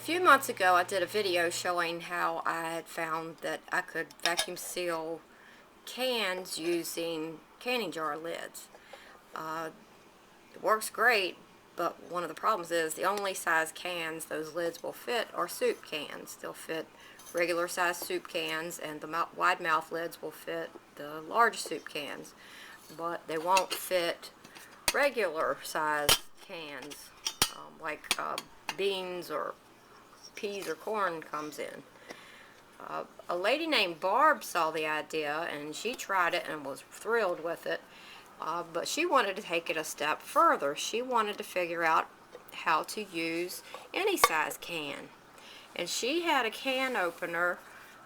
few months ago I did a video showing how I had found that I could vacuum seal cans using canning jar lids. It works great, but one of the problems is the only size cans those lids will fit are soup cans. They'll fit regular size soup cans, and the wide mouth lids will fit the large soup cans, but they won't fit regular size cans like beans or peas or corn comes in. A lady named Barb saw the idea and she tried it and was thrilled with it, but she wanted to take it a step further. She wanted to figure out how to use any size can, and she had a can opener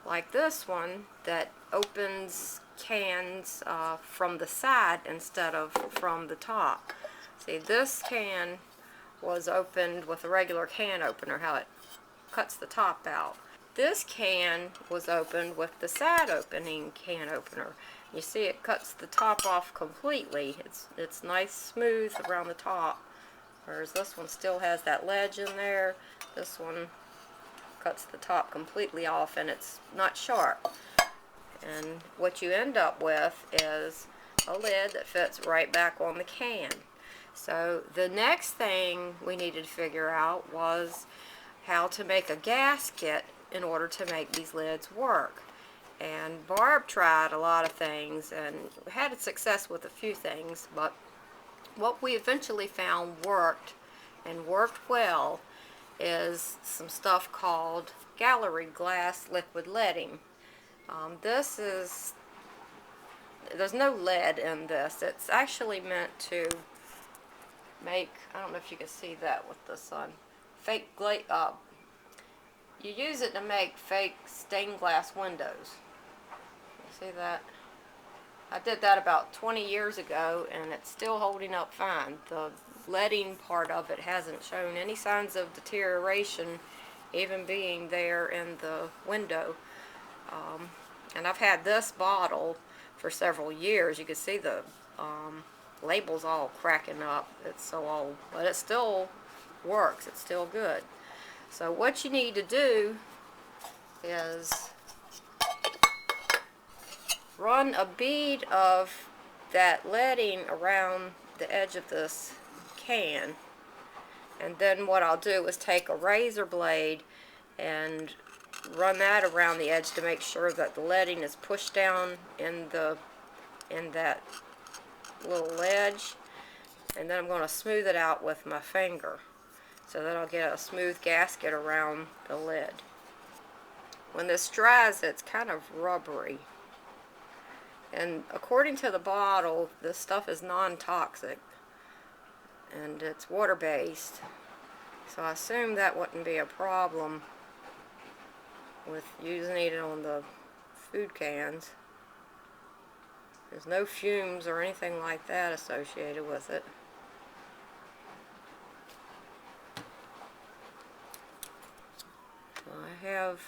like this one that opens cans from the side instead of from the top. See, this can was opened with a regular can opener, how it cuts the top out. This can was opened with the side opening can opener. You see it cuts the top off completely. It's nice smooth around the top, whereas this one still has that ledge in there. This one cuts the top completely off and it's not sharp. And what you end up with is a lid that fits right back on the can. So the next thing we needed to figure out was how to make a gasket in order to make these lids work. And Barb tried a lot of things and had success with a few things, but what we eventually found worked and worked well is some stuff called gallery glass liquid leading. There's no lead in this. It's actually meant to make, I don't know if you can see that with the sun, fake glass. You use it to make fake stained glass windows. You see that? I did that about 20 years ago and it's still holding up fine. The leading part of it hasn't shown any signs of deterioration, even being there in the window. And I've had this bottle for several years. You can see the label's all cracking up. It's so old, but it still works. It's still good. So what you need to do is run a bead of that leading around the edge of this can, and then what I'll do is take a razor blade and run that around the edge to make sure that the leading is pushed down in that little ledge, and then I'm going to smooth it out with my finger so that I'll get a smooth gasket around the lid. When this dries, it's kind of rubbery, and according to the bottle, this stuff is non-toxic and it's water-based, so I assume that wouldn't be a problem with using it on the food cans. There's no fumes or anything like that associated with it. So I have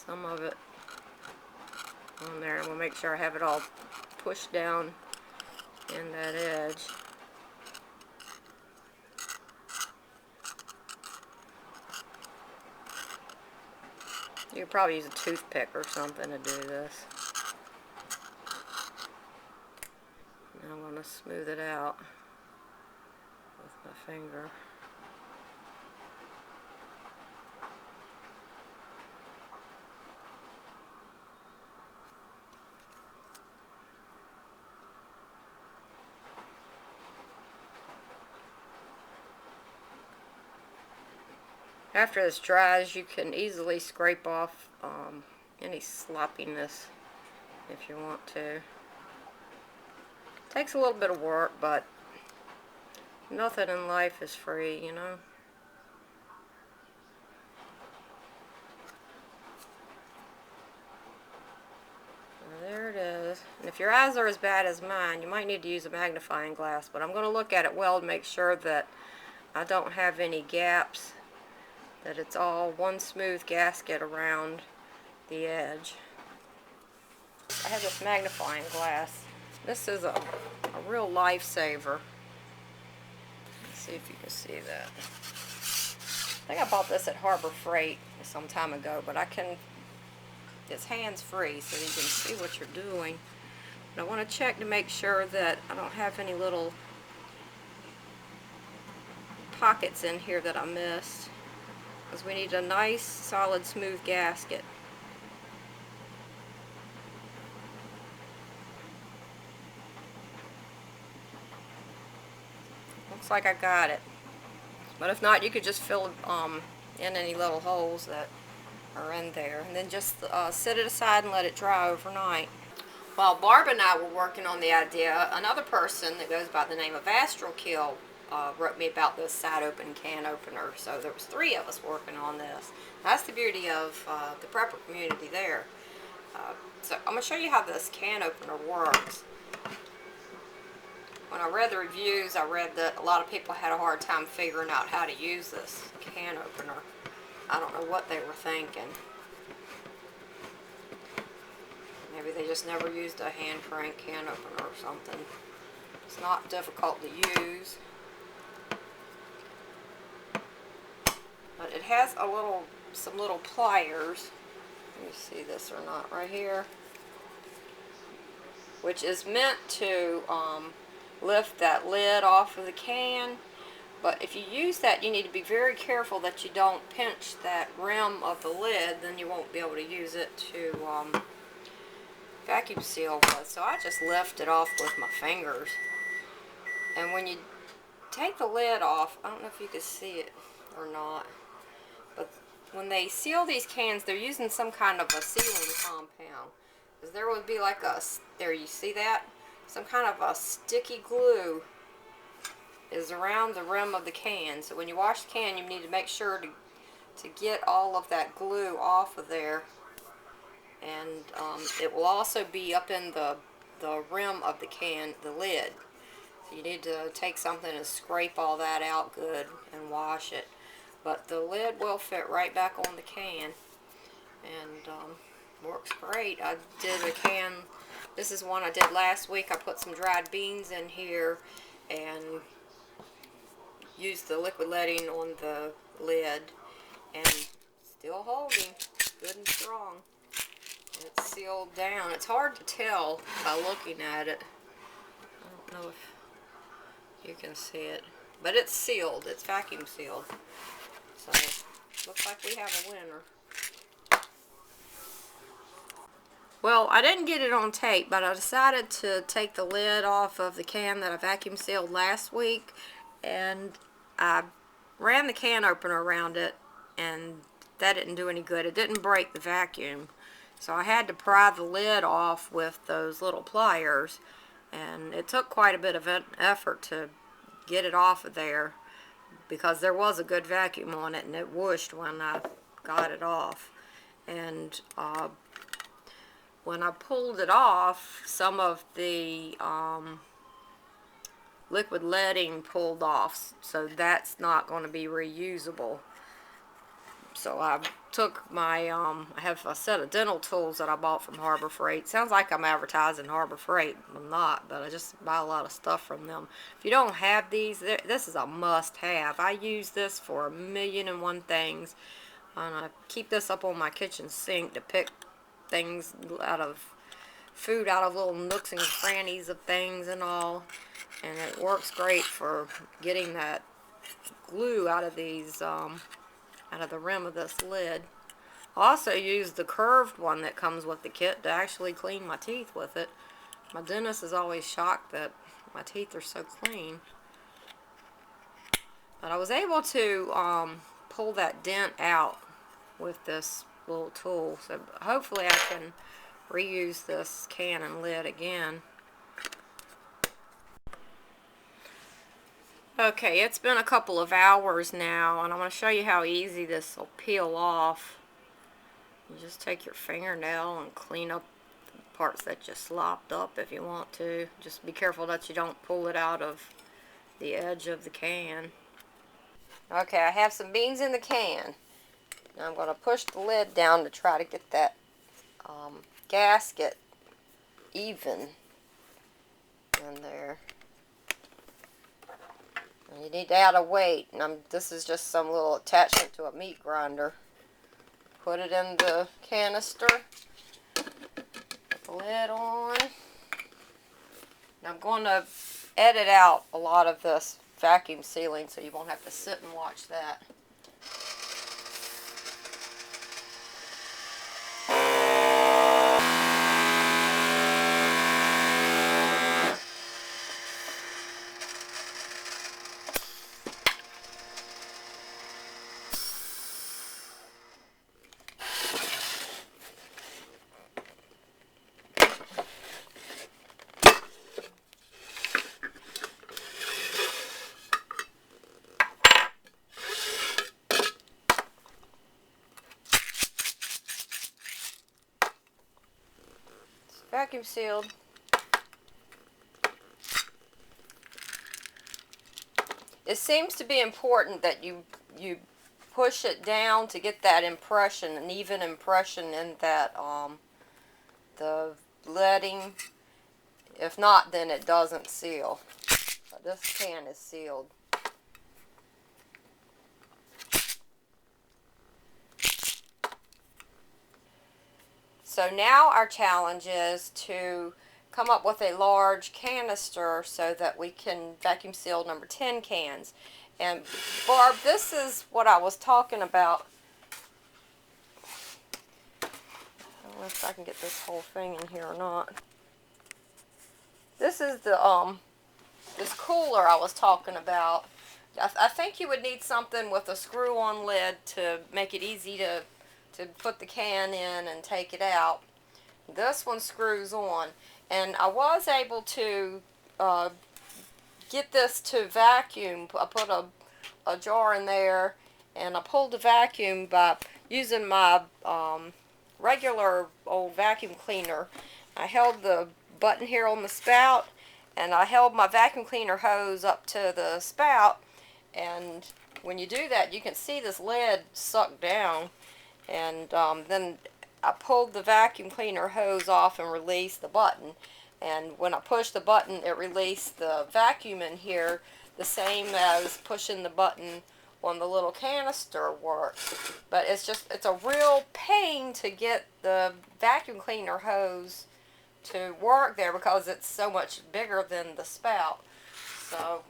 some of it on there. I'm going to make sure I have it all pushed down in that edge. You could probably use a toothpick or something to do this. Now I'm going to smooth it out with my finger. After this dries, you can easily scrape off any sloppiness if you want to. Takes a little bit of work, but nothing in life is free, you know. So there it is. And if your eyes are as bad as mine, you might need to use a magnifying glass, but I'm going to look at it well to make sure that I don't have any gaps, that it's all one smooth gasket around the edge. I have this magnifying glass. This is a real lifesaver. Let's see if you can see that. I think I bought this at Harbor Freight some time ago, but it's hands-free so you can see what you're doing. But I want to check to make sure that I don't have any little pockets in here that I missed, because we need a nice, solid, smooth gasket. Looks like I got it. But if not, you could just fill in any little holes that are in there, and then just set it aside and let it dry overnight. While Barb and I were working on the idea, another person that goes by the name of Astrialkil wrote me about this side open can opener. So there was 3 of us working on this. That's the beauty of the prepper community there. So I'm going to show you how this can opener works. When I read the reviews, I read that a lot of people had a hard time figuring out how to use this can opener. I don't know what they were thinking. Maybe they just never used a hand crank can opener or something. It's not difficult to use. But it has some little pliers. Let me see this or not right here. Which is meant to lift that lid off of the can. But if you use that, you need to be very careful that you don't pinch that rim of the lid, then you won't be able to use it to vacuum seal with. So I just lift it off with my fingers. And when you take the lid off, I don't know if you can see it or not, but when they seal these cans, they're using some kind of a sealing compound. Because there would be like there you see that? Some kind of a sticky glue is around the rim of the can. So when you wash the can, you need to make sure to get all of that glue off of there. And it will also be up in the rim of the can, the lid. So you need to take something and scrape all that out good and wash it. But the lid will fit right back on the can. And works great. I did a can, this is one I did last week. I put some dried beans in here and used the liquid leading on the lid, and still holding good and strong. It's sealed down. It's hard to tell by looking at it. I don't know if you can see it, but it's sealed. It's vacuum sealed. So looks like we have a winner. Well, I didn't get it on tape, but I decided to take the lid off of the can that I vacuum sealed last week, and I ran the can opener around it, and that didn't do any good. It didn't break the vacuum. So I had to pry the lid off with those little pliers, and it took quite a bit of effort to get it off of there, because there was a good vacuum on it, and it whooshed when I got it off. And when I pulled it off, some of the liquid leading pulled off, so that's not going to be reusable. So I took my, I have a set of dental tools that I bought from Harbor Freight. Sounds like I'm advertising Harbor Freight. I'm not, but I just buy a lot of stuff from them. If you don't have these, this is a must-have. I use this for 1,000,001 things. And I keep this up on my kitchen sink to pick things out of food, out of little nooks and crannies of things and all. And it works great for getting that glue out of these, out of the rim of this lid. I also use the curved one that comes with the kit to actually clean my teeth with it. My dentist is always shocked that my teeth are so clean. But I was able to pull that dent out with this little tool. So hopefully I can reuse this can and lid again. Okay, it's been a couple of hours now, and I'm going to show you how easy this will peel off. You just take your fingernail and clean up the parts that you slopped up if you want to. Just be careful that you don't pull it out of the edge of the can. Okay, I have some beans in the can. Now I'm going to push the lid down to try to get that gasket even in there. You need to add a weight, and this is just some little attachment to a meat grinder. Put it in the canister, put the lid on. And I'm going to edit out a lot of this vacuum sealing so you won't have to sit and watch that. Vacuum sealed. It seems to be important that you push it down to get that impression, an even impression in that the leading. If not, then it doesn't seal. But this can is sealed. So now our challenge is to come up with a large canister so that we can vacuum seal number 10 cans. And Barb, this is what I was talking about. I don't know if I can get this whole thing in here or not. This is the this cooler I was talking about. I think you would need something with a screw-on lid to make it easy to put the can in and take it out. This one screws on, and I was able to get this to vacuum. I put a jar in there, and I pulled the vacuum by using my regular old vacuum cleaner. I held the button here on the spout, and I held my vacuum cleaner hose up to the spout, and when you do that, you can see this lid suck down. And then I pulled the vacuum cleaner hose off and released the button. And when I pushed the button, it released the vacuum in here, the same as pushing the button on the little canister works. But it's a real pain to get the vacuum cleaner hose to work there because it's so much bigger than the spout. So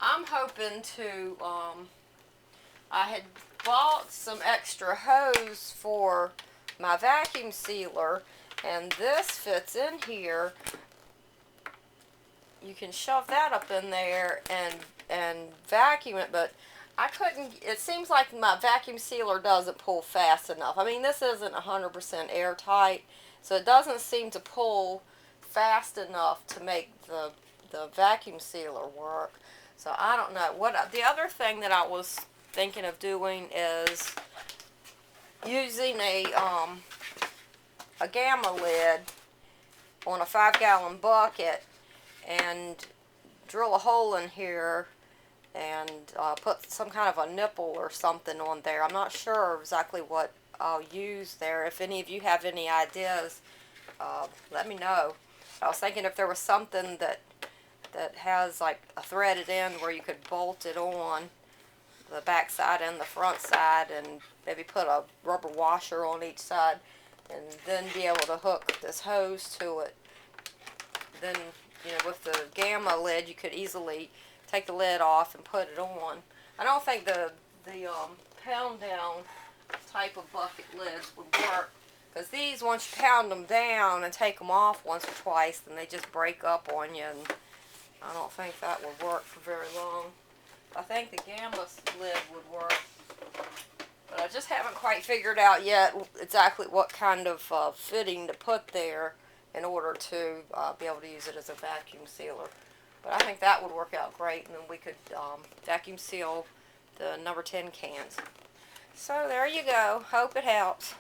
I'm hoping to, I had bought some extra hose for my vacuum sealer, and this fits in here. You can shove that up in there and vacuum it, but I couldn't. It seems like my vacuum sealer doesn't pull fast enough. I mean, this isn't 100% airtight, so it doesn't seem to pull fast enough to make the vacuum sealer work. So I don't know. The other thing that I was thinking of doing is using a gamma lid on a 5-gallon bucket and drill a hole in here and put some kind of a nipple or something on there. I'm not sure exactly what I'll use there. If any of you have any ideas, let me know. I was thinking if there was something that has like a threaded end where you could bolt it on the back side and the front side, and maybe put a rubber washer on each side, and then be able to hook this hose to it. Then, you know, with the gamma lid, you could easily take the lid off and put it on. I don't think the pound down type of bucket lids would work, because these, once you pound them down and take them off once or twice, then they just break up on you, and I don't think that would work for very long. I think the gamma lid would work, but I just haven't quite figured out yet exactly what kind of fitting to put there in order to be able to use it as a vacuum sealer. But I think that would work out great, and then we could vacuum seal the number 10 cans. So there you go. Hope it helps.